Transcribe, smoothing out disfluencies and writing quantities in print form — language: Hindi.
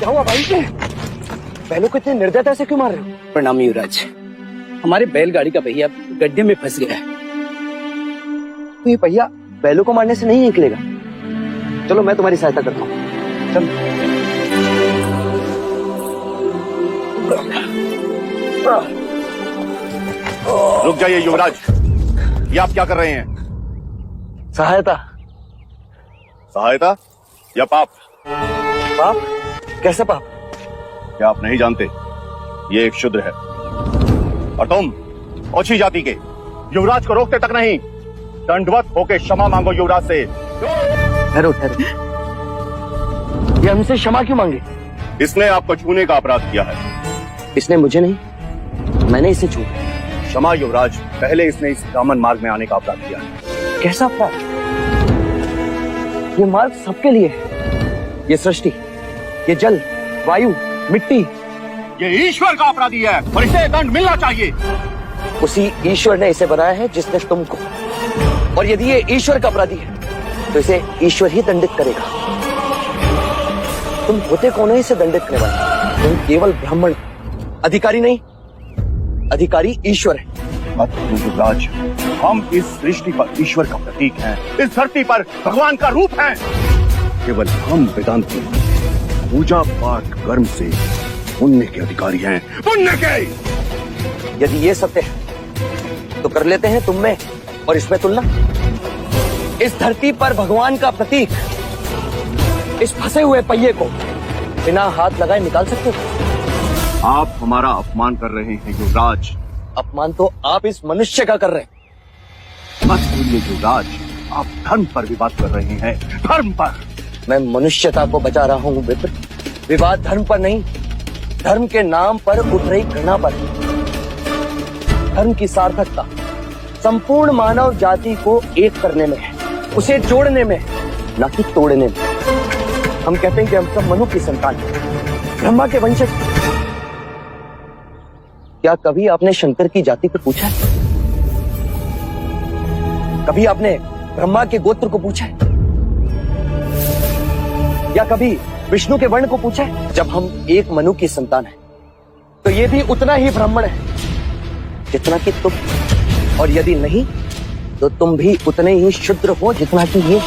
क्या हुआ भाई? बैलों को इतने निर्दयता से क्यों मार रहे हो? प्रणाम युवराज, हमारे बैलगाड़ी का पहिया गड्ढे में फंस गया है। तो ये पहिया बैलों को मारने से नहीं निकलेगा। चलो मैं तुम्हारी सहायता करता हूँ। चलो। रुक जाइए युवराज, ये आप क्या कर रहे हैं? सहायता। सहायता या पाप? पाप? कैसे पाप? क्या आप नहीं जानते ये एक शूद्र है और तुम ओछी जाति के युवराज को रोकते तक नहीं, दंडवत होके क्षमा मांगो युवराज से। ठहरो ठहरो, ये हमसे क्षमा क्यों मांगे? इसने आपको छूने का अपराध किया है। इसने मुझे नहीं, मैंने इसे छू। क्षमा युवराज, पहले इसने इस ब्राह्मण मार्ग में आने का अपराध किया है। कैसा अपराध? ये मार्ग सबके लिए है। ये सृष्टि, ये जल, वायु, मिट्टी, ये ईश्वर का अपराधी है और इसे दंड मिलना चाहिए। उसी ईश्वर ने इसे बनाया है जिसने तुमको, और यदि ये ईश्वर का अपराधी है तो इसे ईश्वर ही दंडित करेगा। तुम होते कौन है इसे दंडित करने वाले? तुम केवल ब्राह्मण, अधिकारी नहीं। अधिकारी ईश्वर है। मत युवराज, हम इस सृष्टि पर ईश्वर का प्रतीक हैं, इस धरती पर भगवान का रूप हैं। केवल हम वेदांती पूजा पाठ कर्म से पुण्य के अधिकारी हैं, पुण्य के। यदि ये सत्य है तो कर लेते हैं तुम में और इसमें तुलना। इस धरती पर भगवान का प्रतीक इस फंसे हुए पहिए को बिना हाथ लगाए निकाल सकते हो? आप हमारा अपमान कर रहे हैं युवराज। अपमान तो आप इस मनुष्य का कर रहे हैं। मत भूलिए युवराज, आप धर्म पर विवाद कर रहे हैं, धर्म पर। मैं मनुष्यता को बचा रहा हूँ विप्र। विवाद धर्म पर नहीं, धर्म के नाम पर उठ रही घृणा पर। धर्म की सार्थकता संपूर्ण मानव जाति को एक करने में है, उसे जोड़ने में, न कि तोड़ने में। हम कहते हैं कि हम सब मनु की संतान हैं, ब्रह्मा के वंशज। क्या कभी आपने शंकर की जाति को पूछा है? कभी आपने ब्रह्मा के गोत्र को पूछा है? या कभी विष्णु के वर्ण को पूछा है? जब हम एक मनु की संतान हैं, तो ये भी उतना ही ब्राह्मण है जितना कि तुम, और यदि नहीं तो तुम भी उतने ही शूद्र हो जितना कि ये।